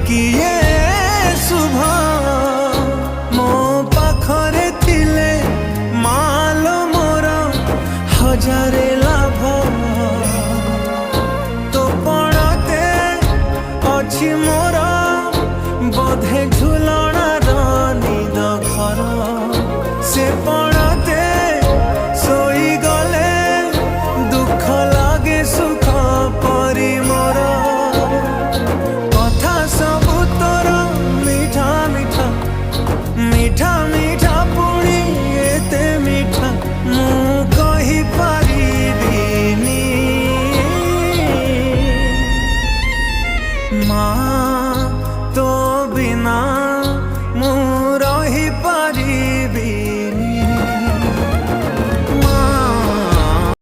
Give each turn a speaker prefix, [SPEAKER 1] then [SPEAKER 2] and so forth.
[SPEAKER 1] किए शुभ मो पाखरे थिले माल मोर हजारे लाभ तो पड़ते अच्छी